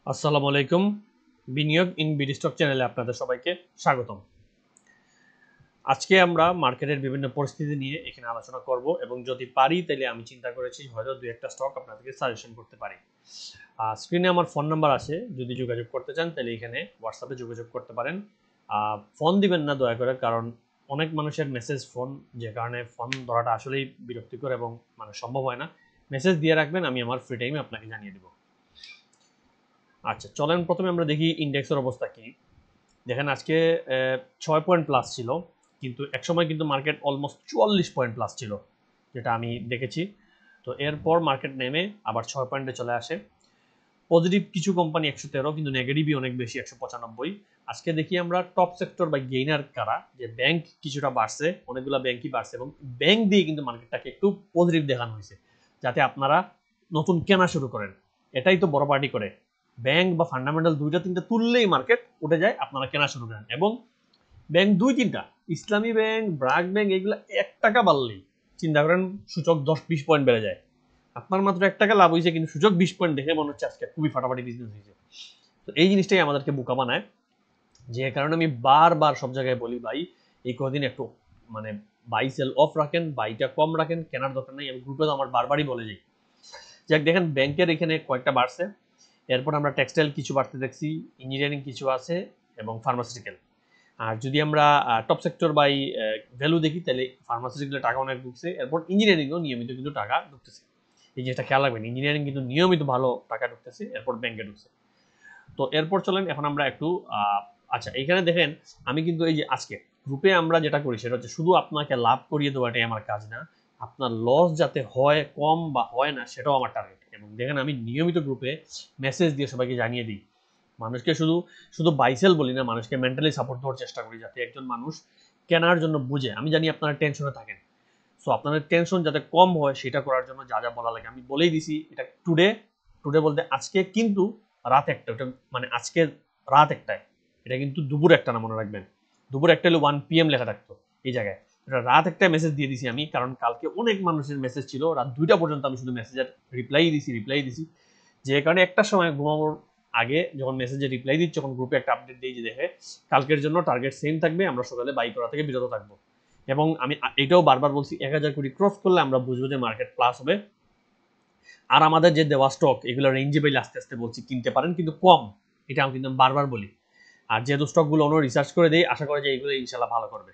আসসালামু আলাইকুম। বিনিয়োগ ইন বিডি স্টক চ্যানেলে আপনাদের সবাইকে স্বাগতম। আজকে আমরা মার্কেটের বিভিন্ন পরিস্থিতি নিয়ে এখানে আলোচনা করব এবং যদি পারি তাহলে আমি চিন্তা করেছি হয়তো দুই একটা স্টক আপনাদেরকে সাজেশন করতে পারি। স্ক্রিনে আমার ফোন নাম্বার আছে, যদি যোগাযোগ করতে চান তাহলে এখানে হোয়াটসঅ্যাপে যোগাযোগ করতে পারেন। ফোন দিবেন না দয়া করে, কারণ অনেক মানুষের মেসেজ ফোন, যে কারণে ফোন ধরাটা আসলেই বিরক্তিকর এবং সম্ভব হয় না। মেসেজ দিয়ে রাখবেন, আমি আমার ফ্রি টাইমে আপনাকে জানিয়ে দেবো। আচ্ছা, চলেন প্রথমে আমরা দেখি ইন্ডেক্সের অবস্থা কি। দেখেন আজকে 6 পয়েন্ট প্লাস ছিল, কিন্তু একসময় কিন্তু মার্কেট অলমোস্ট 44 পয়েন্ট প্লাস ছিল, যেটা আমি দেখেছি। তো এরপর মার্কেট নেমে আবার 6 পয়েন্টে চলে আসে। পজিটিভ কিছু কোম্পানি 113, কিন্তু নেগেটিভই অনেক বেশি 195। আজকে দেখি আমরা টপ সেক্টর বা গেইনার কারা, যে ব্যাংক কিছুটা বাড়ছে, অনেকগুলো ব্যাংকই বাড়ছে এবং ব্যাংক দিয়ে কিন্তু মার্কেটটাকে একটু পজিটিভ দেখানো হয়েছে, যাতে আপনারা নতুন কেনা শুরু করেন। এটাই তো বড় পার্টি করে, ব্যাংক বা ফান্ডামেন্টাল দুইটা তিনটা তুললেই মার্কেট উঠে যায়, আপনারা কেনা শুরু করেন। এবং ব্যাংক দুই তিনটা, ইসলামী ব্যাংক, ব্রাক ব্যাংক, এগুলো 1 টাকা বাড়লেই চিন্তা করেন সূচক 10-20 পয়েন্ট বেড়ে যায়। আপনার মাত্র 1 টাকা লাভ হয়েছে, কিন্তু সূচক 20 পয়েন্ট দেখে মনে হচ্ছে আজকে খুবই ফাটাফাটি বিজনেস হয়েছে। তো এই জিনিসটাই আমাদেরকে বোকা বানায়, যে কারণে আমি বারবার সব জায়গায় বলি ভাই এই কদিন একটু বাই সেল অফ রাখেন, বাইটা কম রাখেন, কেনার দরকার নেই। আমি গ্রুপে তো আমার বারবারই বলে যাই। যাক, দেখেন ব্যাংকের এখানে কয়েকটা বাড়ছে, এরপর আমরা টেক্সটাইল কিছু বাড়তে দেখছি, ইঞ্জিনিয়ারিং কিছু আছে এবং ফার্মাসিউটিক্যাল। আর যদি আমরা টপ সেক্টর বাই ভ্যালু দেখি তাহলে ফার্মাসিউটিক্যালে টাকা অনেক ঢুকছে, এরপর ইঞ্জিনিয়ারিংও নিয়মিত কিন্তু টাকা ঢুকতেছে। এই জিনিসটা খেয়াল রাখবেন, ইঞ্জিনিয়ারিং কিন্তু নিয়মিত ভালো টাকা ঢুকতেছে, এরপর ব্যাংকে ঢুকছে। তো এরপর চলেন এখন আমরা একটু আচ্ছা, এখানে দেখেন আমি কিন্তু এই যে আজকে গ্রুপে আমরা যেটা করি সেটা হচ্ছে শুধু আপনাকে লাভ করিয়ে দেওয়া, এটাই আমার কাজ না। আপনার লস যাতে হয় কম বা হয় না, সেটাও আমার টার্গেট। এবং দেখেন আমি নিয়মিত গ্রুপে মেসেজ দিয়ে সবাইকে জানিয়ে দিই, মানুষকে শুধু শুধু বাইসেল বলি না, মানুষকে মেন্টালি সাপোর্ট দেওয়ার চেষ্টা করি, যাতে একজন মানুষ কেনার জন্য বুঝে। আমি জানি আপনারা টেনশনে থাকেন, সো আপনাদের টেনশন যাতে কম হয় সেটা করার জন্য যা যা বলা লাগে আমি বলেই দিছি। এটা টুডে, টুডে বলতে আজকে কিন্তু রাত একটা, ওটা আজকে রাত একটায়, এটা কিন্তু দুপুর একটা না, মনে রাখবেন। দুপুর একটা হলে 1 PM লেখা থাকতো এই জায়গায়, এটা রাত একটা মেসেজ দিয়ে দিছি আমি, কারণ কালকে অনেক মানুষের মেসেজ ছিল, রাত 2টা পর্যন্ত আমি শুধু মেসেজের রিপ্লাই দিছি। যে কারণে একটা সময় ঘুমানোর আগে যখন মেসেজে রিপ্লাই দিচ্ছি, যখন গ্রুপে একটা আপডেট দিই যে দেখে কালকের জন্য টার্গেট সেম থাকবে, আমরা সকালে বাই করা থেকে বিরত থাকবো। এবং আমি এটাও বারবার বলছি, 1000 কোটি ক্রস করলে আমরা বুঝবো যে মার্কেট প্লাস হবে। আর আমাদের যে দেওয়া স্টক, এগুলো রেঞ্জে বাইলে আস্তে আস্তে বলছি কিনতে পারেন, কিন্তু কম, এটা আমি কিন্তু বারবার বলি। আর যেহেতু স্টকগুলো অন্য রিসার্চ করে দেই, আশা করি যে এইগুলো ইনশাল্লাহ ভালো করবে।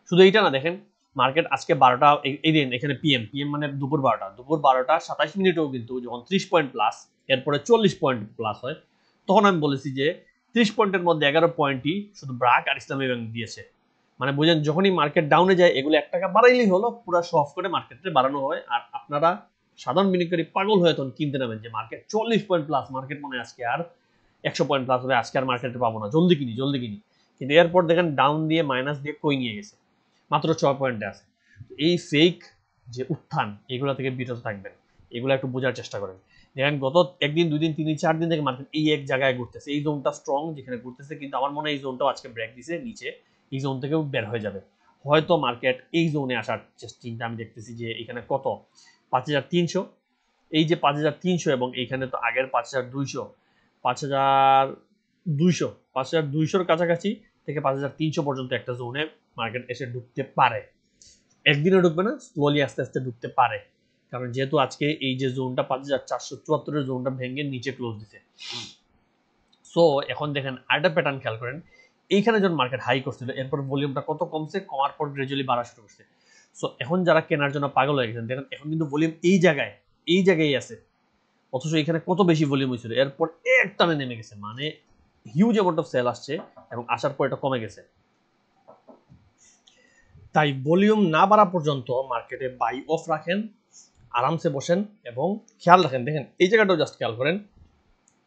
শুধু এইটা না, দেখেন মার্কেট আজকে 12টা, এই দিন এখানে পিএম পিএম মানে দুপুর 12টা, দুপুর 12টা 27 মিনিটেও কিন্তু যখন 30 পয়েন্ট প্লাস, এরপরে 40 পয়েন্ট প্লাস হয়, তখন আমি বলেছি যে 30 পয়েন্টের মধ্যে 11 পয়েন্টই শুধু ব্রাক আর ইসলামী ব্যাংক দিয়েছে। মানে বুঝেন, যখনই মার্কেট ডাউনে যায় এগুলো 1 টাকা বাড়াইলেই হলো, পুরো শো অফ করে মার্কেটে বাড়ানো হয়। আর আপনারা সাধারণ বিনিয়োগকারী পাগল হয়ে তখন কিনতে নামেন, যে মার্কেট 40 পয়েন্ট প্লাস, মার্কেট মনে হয় আজকে আর 100 পয়েন্ট প্লাস হবে, আজকে আর মার্কেটে পাবো না, জলদি কিনি জলদি কিনি। কিন্তু এরপর দেখেন ডাউন দিয়ে মাইনাস দিয়ে কই নিয়ে গেছে, মাত্র 6 পয়েন্টে আছে। এই ফেক যে উত্থান, এগুলো থেকে বিরত থাকবেন, এগুলো একটু বোঝার চেষ্টা করেন। দেখেন গত একদিন, 2 দিন, 3 দিন, 4 দিন থেকে মার্কেট এই এক জায়গায় ঘুরতেছে, এই জোনটা স্ট্রং যেখানে ঘুরতেছে, কিন্তু আমার মনে হয় এই জোনটাও আজকে ব্রেক দিছে নিচে, এই জোন থেকেও বের হয়ে যাবে। হয়তো মার্কেট এই জোনে আসার চিন্তা আমি দেখতেছি, যে এখানে কত 5300, এই যে 5300 এবং এইখানে তো আগের 5200, 5200, 5200 কাছাকাছি থেকে 5300 পর্যন্ত একটা জোনে মার্কেট এসে ঢুকতে পারে। একদিনে ঢুকবে না, স্লোলি আস্তে আস্তে ঢুকতে পারে, কারণ যেহেতু আজকে এই যে জোনটা 5474 জোনটা ভেঙে নিচে ক্লোজ দিছে। সো এখন দেখেন আরেকটা প্যাটার্ন খেয়াল করেন, এইখানে যখন মার্কেট হাই করছিল, এরপর ভলিউমটা কত কমছে, কমার পর গ্রাজুয়ালি বাড়া শুরু করছে। সো এখন যারা কেনার জন্য পাগল হয়ে গেছেন, দেখেন এখন কিন্তু ভলিউম এই জায়গায় আছে, অথচ এখানে কত বেশি ভলিউম হয়েছিল, এরপর এক টানে নেমে গেছে, মানে হিউজ অ্যামাউন্ট অফ সেল আসছে এবং আসার পর এটা কমে গেছে। তাই ভলিউম না বাড়া পর্যন্ত মার্কেটে বাই অফ রাখেন, আরামসে বসেন এবং খেয়াল রাখেন। দেখেন এই জায়গাটাও জাস্ট খেয়াল করেন,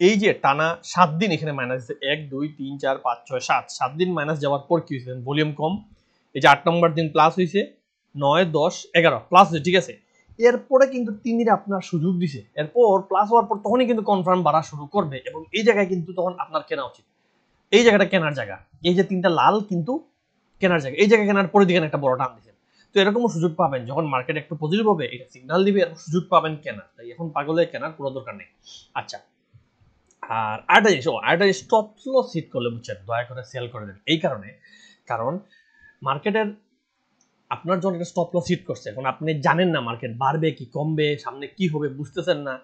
এই যে টানা 7 দিন এখানে মাইনাস দিচ্ছে, 1 2 3 4 5 6 7, 7 দিন মাইনাস যাওয়ার পর কি হয়েছে, ভলিউম কম। এই যে 8 নম্বর দিন প্লাস হয়েছে, 9 10 11 প্লাস হয়েছে, ঠিক আছে। এরপরে কিন্তু 3 দিন আপনার সুযোগ দিছে, এরপর প্লাস হওয়ার পর তখনই কিন্তু কনফার্ম বাড়া শুরু করবে, এবং এই জায়গায় কিন্তু তখন আপনার কেনা উচিত। এই জায়গাটা কেনার জায়গা, এই যে 3টা লাল কিন্তু কেনার জায়গা, এই জায়গায় কেনার পরে দিকে একটা বড় টান দিচ্ছেন। তো এরকমও সুযোগ পাবেন, যখন মার্কেট একটু পজিটিভ হবে এটা সিগন্যাল দিবে, এরকম সুযোগ পাবেন কেনা। তাই এখন পাগলে কেনার কোনো দরকার নেই। আচ্ছা, আর আরেকটা জিনিস স্টপ লস হিট করলে বুঝছেন দয়া করে সেল করে দেন। এই কারণে, কারণ মার্কেটের আপনার যখন একটা স্টপ লস হিট করছে, এখন আপনি জানেন না মার্কেট বাড়বে কি কমবে, সামনে কি হবে বুঝতেছেন না,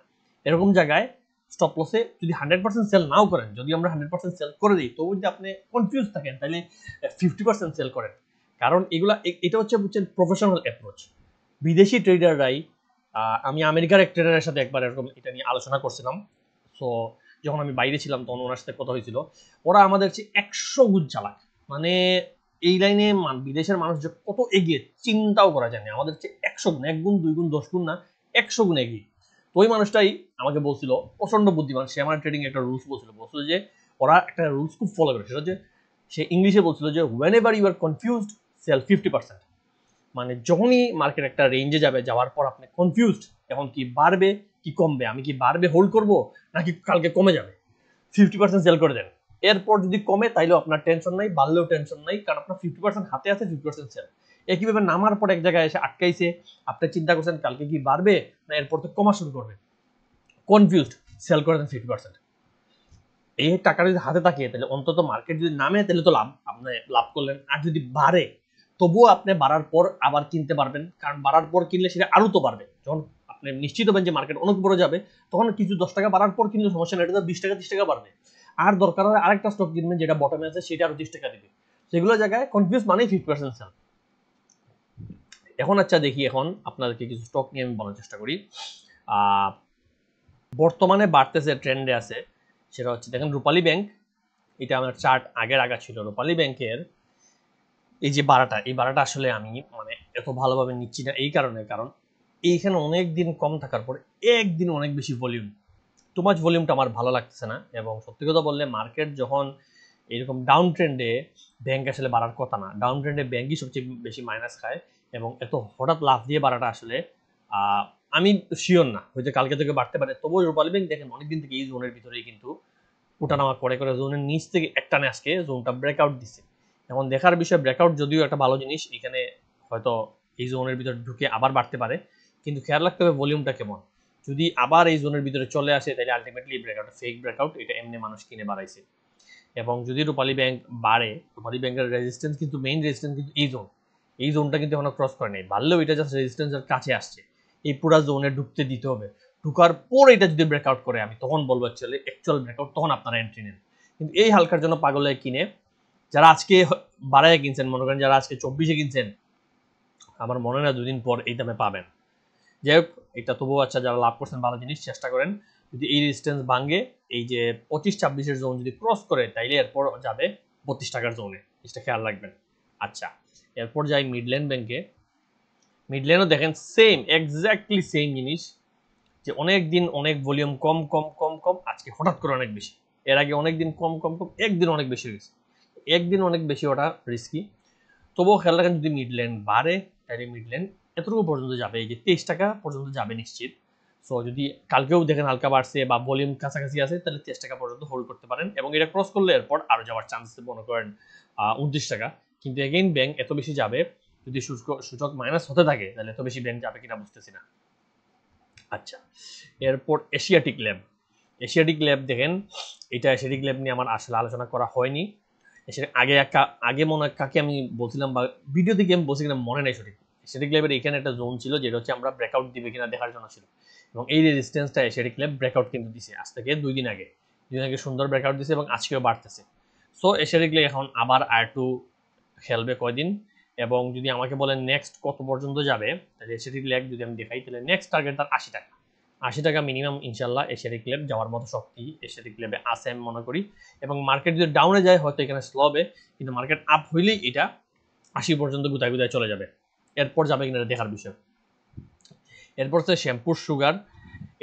এরকম জায়গায় স্টপ লসে যদি 100% সেল নাও করেন, যদি আমরা 100% সেল করে দিই, তবু যদি আপনি কনফিউজ থাকেন তাহলে 50% সেল করেন। কারণ এগুলা এটা হচ্ছে বুঝছেন প্রফেশনাল অ্যাপ্রোচ। বিদেশি ট্রেডাররাই, আমি আমেরিকার এক ট্রেডারের সাথে একবার এরকম এটা নিয়ে আলোচনা করছিলাম। সো যখন আমি বাইরে ছিলাম তখন ওনার সাথে কথা হয়েছিল। ওরা আমাদের চেয়ে 100 গুণ চালাক। মানে এই লাইনে বিদেশের মানুষ যে কত এগিয়ে চিন্তাও করা যায় না। আমাদের চেয়ে 100 গুণ, 1 গুণ 2 গুণ 10 গুণ না, 100 গুণ এগিয়ে। তো ওই মানুষটাই আমাকে বলছিল, প্রচন্ড বুদ্ধিমান, সে আমার ট্রেডিং একটা রুলস বলছিল যে ওরা একটা রুলস খুব ফলো করে। সেটা হচ্ছে সে ইংলিশে বলছিল যে whenever you are confused sell 50%। মানে যখনই মার্কেট একটা রেঞ্জে যাবে, যাওয়ার পর আপনি কনফিউজড এখন কি বাড়বে কি কমবে, আমি কি বাড়বে হোল্ড করব নাকি কালকে কমে যাবে, 50% সেল করে দেন। এরপর যদি কমে তাইলেও আপনার টেনশন নাই, বাড়লেও টেনশন নাই, কারণ আপনার 50% হাতে আছে, 50% সেল। একইভাবে নামার পর এক জায়গায় এসে আটকাইছে, আপনি চিন্তা করছেন কালকে কি বাড়বে না এরপর তো কমা শুরু করবে, কনফিউজড, সেল করে দেন 50%। এই টাকা যদি হাতে থাকে তাহলে অন্তত মার্কেট যদি নামে তাহলে তো লাভ, আপনি লাভ করলেন। আর যদি বাড়ে তবুও আপনি বাড়ার পর আবার কিনতে পারবেন, কারণ বাড়ার পর কিনলে সেটা আরও তো বাড়বে। যখন আপনি নিশ্চিত হবেন যে মার্কেট অনেক বড় যাবে, তখন কিছু 10 টাকা বাড়ার পর কিনলে সমস্যা নেই, এটা তো 20 টাকা 30 টাকা বাড়বে। আর দরকার হয় আরেকটা স্টক কিনবেন যেটা বটমে আছে, সেটা আরো 30 টাকা দিবে। সেগুলো জায়গায় কনফিউজ মানেই 50% সেল। এখন আচ্ছা দেখি, এখন আপনাদেরকে কিছু স্টক নিয়ে আমি বলার চেষ্টা করি। বর্তমানে বাড়তেছে, ট্রেন্ডে আছে, সেটা হচ্ছে দেখেন রূপালী ব্যাংক। এটা আমার চার্ট আগের আগা ছিল। রূপালী ব্যাংকের এই যে বাড়াটা, এই বাড়াটা আসলে আমি মানে এত ভালোভাবে নিচ্ছি না এই কারণে, কারণ এইখানে অনেক দিন কম থাকার পরে একদিন অনেক বেশি ভলিউম, টু মাচ ভলিউমটা আমার ভালো লাগতেছে না। এবং সত্যি কথা বললে মার্কেট যখন এরকম ডাউন ট্রেন্ডে, ব্যাংক আসলে বাড়ার কথা না, ডাউন ট্রেন্ডে ব্যাংকই সবচেয়ে বেশি মাইনাস খায়। এবং এত হঠাৎ লাভ দিয়ে বাড়াটা আসলে আমি শিওর না, হয়তো কালকে থেকে বাড়তে পারে। তবুও রূপালী ব্যাংক দেখেন অনেকদিন থেকে এই জোনের ভিতরেই কিন্তু ওঠানামা করে করে জোনের নিচ থেকে একটানে আজকে জোনটা ব্রেকআউট দিচ্ছে। এখন দেখার বিষয়, ব্রেকআউট যদিও একটা ভালো জিনিস, এখানে হয়তো এই জোনের ভিতরে ঢুকে আবার বাড়তে পারে, কিন্তু খেয়াল রাখতে হবে ভলিউমটা কেমন। যদি আবার এই জোনের ভিতরে চলে আসে তাহলে আলটিমেটলি ব্রেকআউট ফেক ব্রেকআউট, এটা এমনি মানুষ কিনে বাড়াইছে। এবং যদি রূপালী ব্যাংক বাড়ে, রূপালী ব্যাংকের রেজিস্ট্যান্স কিন্তু মেইন রেজিস্ট্যান্স কিন্তু এই জোন, এই জোনটা কিন্তু এখনো ক্রস করে নেই। বাড়লেও এটা জাস্ট রেজিস্ট্যান্সের কাছে আসছে, এই পুরো জোনে ঢুকতে দিতে হবে। ঢুকার পর এটা যদি ব্রেকআউট করে, আমি তখন বলবো অ্যাকচুয়াল ব্রেকআউট, তখন আপনারা এন্ট্রি নেন। কিন্তু এই হালকার জন্য পাগল হয়ে কিনে, যারা আজকে বাড়ায় কিনছেন, মনে করেন যারা আজকে 24-এ কিনছেন, আমার মনে হয় না দুদিন পর এই দামে পাবেন। যাই হোক, এটা তবুও আচ্ছা, যারা লাভ করছেন ভালো জিনিস, চেষ্টা করেন যদি এই রেজিস্ট্যান্স ভাঙে, এই যে 25-26-এর জোন যদি ক্রস করে, তাইলে এরপর যাবে 32 টাকার জোনে, এটা খেয়াল রাখবেন। আচ্ছা, এরপর যাই মিডল্যান্ড ব্যাংকে। মিডল্যান্ডও দেখেন সেম, এক্স্যাক্টলি সেম জিনিস, যে অনেক দিন অনেক ভলিউম কম কম কম কম, আজকে হঠাৎ করে অনেক বেশি। এর আগে অনেক দিন কম কম কম, একদিন অনেক বেশি হয়েছে। একদিন অনেক বেশি ওটা রিস্কি। তবুও খেয়াল রাখেন যদি মিডল্যান্ড বাড়ে তাহলে মিডল্যান্ড এতটুকু পর্যন্ত যাবে, এই যে 23 টাকা পর্যন্ত যাবে নিশ্চিত। সো যদি কালকেও দেখেন হালকা বাড়ছে বা ভলিউম কাছাকাছি আছে, তাহলে 23 টাকা পর্যন্ত হোল্ড করতে পারেন। এবং এটা ক্রস করলে এরপর আরো যাওয়ার চান্স মনে করেন 29 টাকা। কিন্তু এগেইন ব্যাংক এত বেশি যাবে, যদি সূচক মাইনাস হতে থাকে তাহলে এত বেশি ব্যাংক যাবে কিনা বুঝতেছি না। আচ্ছা, এরপর এশিয়াটিক ল্যাব। এশিয়াটিক ল্যাব দেখেন, এটা এশিয়াটিক ল্যাব নিয়ে আমার আসলে আলোচনা করা হয়নি। আগে মনে হয় কাকে আমি বলছিলাম বা ভিডিও থেকে আমি বলছি কিনা মনে নেই সঠিক। এশিয়াটিক ল্যাবের এখানে একটা জোন ছিল যেটা হচ্ছে আমরা ব্রেকআউট দিবে কিনা দেখার জন্য ছিল। এবং এই রেজিস্ট্যান্সটা এশিয়াটিক ল্যাব ব্রেকআউট কিন্তু দিছে আজ থেকে 2 দিন আগে। 2 দিন আগে সুন্দর ব্রেকআউট দিছে এবং আজকেও বাড়তেছে। সো এশিয়াটিক ল্যাব এখন আবার R2 খেলবে কয়দিন। এবং যদি আমাকে বলেন নেক্সট কত পর্যন্ত যাবে, তাহলে এশিয়াটিক ল্যাব যদি আমি দেখাই, তাহলে নেক্সট টার্গেট তার 80 টাকা। 80 টাকা মিনিমাম ইনশাল্লাহ এশিয়াটিক ল্যাব যাওয়ার মতো শক্তি এশিয়াটিক ল্যাবে আছে আমি মনে করি। এবং মার্কেট যদি ডাউনে যায় হয়তো এখানে স্লো হবে, কিন্তু মার্কেট আপ হইলেই এটা 80 পর্যন্ত গুতায় গুতায় চলে যাবে। এরপর যাবে কিনা দেখার বিষয়। এরপর হচ্ছে শ্যাম্পুর সুগার।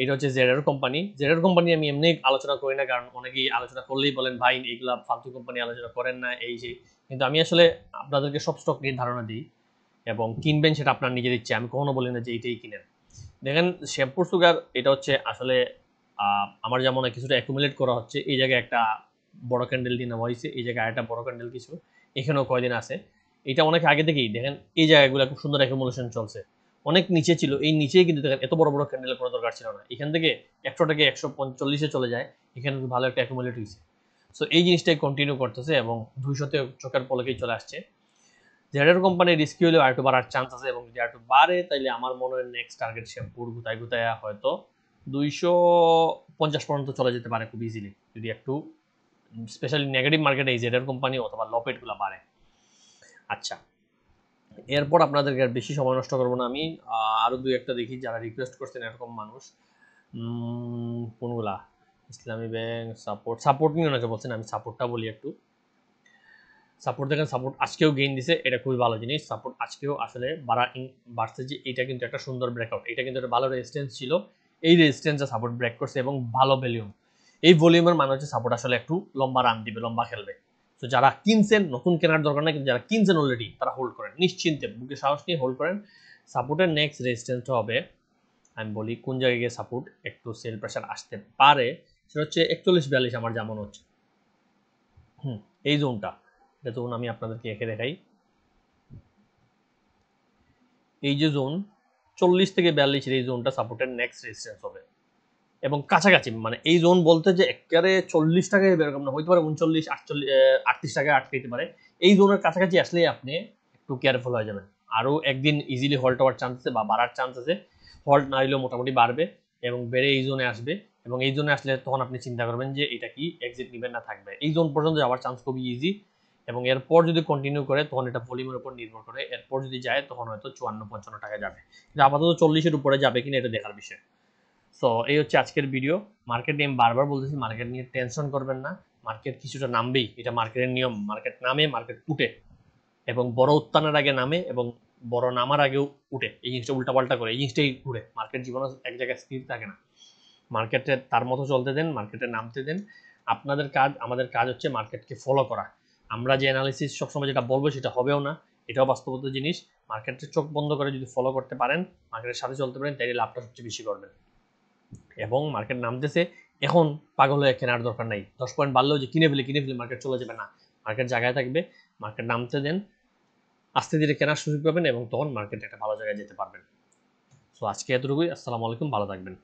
এটা হচ্ছে জেডার কোম্পানি। জেডার কোম্পানি আমি এমনি আলোচনা করি না, কারণ অনেকেই আলোচনা করলেই বলেন ভাই এইগুলা ফালতু কোম্পানি আলোচনা করেন না এই যে। কিন্তু আমি আসলে আপনাদেরকে সব স্টক নিয়ে ধারণা দিই এবং কিনবেন সেটা আপনার নিজের ইচ্ছে, আমি কখনো বলি না যে এইটাই কিনেন। দেখেন শ্যাম্পুর সুগার, এটা হচ্ছে আসলে আমার যেমন কিছুটা অ্যাকুমুলেট করা হচ্ছে। এই জায়গায় একটা বড় ক্যান্ডেল দিয়ে নেওয়া হয়েছে, এই জায়গায় একটা বড় ক্যান্ডেল কিছু, এখানেও কয়দিন আছে। এটা অনেক আগে থেকেই দেখেন এই জায়গাগুলো খুব সুন্দর অ্যাকুমুলেশন চলছে। অনেক নিচে ছিল, এই নিচেই কিন্তু দেখেন এত বড় বড় ক্যান্ডেলের কোনো দরকার ছিল না, এখান থেকে 100 থেকে 145-এ চলে যায়, এখানে ভালো একটা অ্যাকুমুলেট হয়েছে। সো এই জিনিসটাই কন্টিনিউ করতেছে এবং 200-তে চোখের পলকেই চলে আসছে। জেডার কোম্পানি রিস্কি হলেও আরেকটু বাড়ার চান্স আছে, এবং যদি আরেকটু বাড়ে তাইলে আমার মনে হয় নেক্সট টার্গেট শ্যাম্পুর গুতায় গুতায় হয়তো 250 পর্যন্ত চলে যেতে পারে খুব ইজিলি, যদি একটু স্পেশালি নেগেটিভ মার্কেটে এই জেডার কোম্পানি অথবা লপেটগুলো বাড়ে। আচ্ছা, এরপর আপনাদেরকে আর বেশি সময় নষ্ট করবো না, আমি আরও দুই একটা দেখি যারা রিকোয়েস্ট করছেন এরকম মানুষ। কোনগুলা? ইসলামী ব্যাংক, সাপোর্ট নিয়ে অনেকে বলছেন, আমি সাপোর্টটা বলি একটু। সাপোর্ট দেখেন, সাপোর্ট আজকেও গেইন দিছে, এটা খুবই ভালো জিনিস। সাপোর্ট আজকেও আসলে বাড়ছে, যে এটা কিন্তু একটা সুন্দর ব্রেকআউট, এটা কিন্তু একটা ভালো রেজিস্ট্যান্স ছিল, এই রেজিস্ট্যান্সটা সাপোর্ট ব্রেক করছে এবং ভালো ভলিউম। এই ভলিউমের মানে হচ্ছে সাপোর্ট আসলে একটু লম্বা রান দিবে, লম্বা খেলবে। তো যারা কিনছেন, নতুন কেনার দরকার নাই, কিন্তু যারা কিনছেন অলরেডি তারা হোল্ড করেন, নিশ্চিন্তে বুকে সাহস নিয়ে হোল্ড করেন। সাপোর্টের নেক্সট রেজিস্ট্যান্সটা হবে, আমি বলি কোন জায়গায় গিয়ে সাপোর্ট একটু সেল প্রেশার আসতে পারে, সেটা হচ্ছে 41-42 আমার যেমন হচ্ছে। এই জোনটা, এটা জোন আমি আপনাদেরকে এঁকে দেখাই। এই যে জোন 40 থেকে 42 এই জোনটা সাপোর্টের নেক্সট রেজিস্ট্যান্স হবে, এবং কাছাকাছি, মানে এই জোন বলতে যে একেবারে 40 টাকায় এরকম না, হইতে পারে 39, 48, 38 টাকায় আটকাইতে পারে। এই জোনের কাছাকাছি আসলেই আপনি একটু কেয়ারফুল হয়ে যাবেন, আরও একদিন ইজিলি হল্ট হওয়ার চান্স আছে বা বাড়ার চান্স আছে, হল্ট না হলেও মোটামুটি বাড়বে এবং বেড়ে এই জোনে আসবে, এবং এই জোনে আসলে তখন আপনি চিন্তা করবেন যে এটা কি এক্সিট নেবেন না থাকবে। এই জোন পর্যন্ত যাওয়ার চান্স খুবই ইজি, এবং এরপর যদি কন্টিনিউ করে তখন এটা ভলিউমের উপর নির্ভর করে, এরপর যদি যায় তখন হয়তো 54-55 টাকা যাবে, কিন্তু আপাতত 40-এর উপরে যাবে কিনা এটা দেখার বিষয়। সো এই হচ্ছে আজকের ভিডিও। মার্কেট নিয়ে আমি বারবার বলতেছি, মার্কেট নিয়ে টেনশন করবেন না, মার্কেট কিছুটা নামবেই, এটা মার্কেটের নিয়ম। মার্কেট নামে, মার্কেট উঠে, এবং বড় উত্থানের আগে নামে এবং বড় নামার আগেও উঠে, এই জিনিসটা উল্টাপাল্টা করে, এই জিনিসটাই ঘুরে। মার্কেট জীবনে এক জায়গায় স্থির থাকে না, মার্কেটে তার মতো চলতে দেন, মার্কেটে নামতে দেন। আপনাদের কাজ, আমাদের কাজ হচ্ছে মার্কেটকে ফলো করা। আমরা যে অ্যানালিসিস সবসময় যেটা বলবো সেটা হবেও না, এটাও বাস্তবতা জিনিস। মার্কেটের চোখ বন্ধ করে যদি ফলো করতে পারেন, মার্কেটের সাথে চলতে পারেন, তাইলে লাভটা সবচেয়ে বেশি করবেন। এবং মার্কেট নামতেছে, এখন পাগল হয়ে কেনার দরকার নাই, 10 পয়েন্ট বাড়লেও যে কিনে ফেলে মার্কেট চলে যাবে না, মার্কেট জায়গায় থাকবে। মার্কেট নামতে দেন, আস্তে ধীরে কেনার সুযোগ পাবেন এবং তখন মার্কেট একটা ভালো জায়গায় যেতে পারবেন। সো আজকে এতটুকুই, আসসালামু আলাইকুম, ভালো থাকবেন।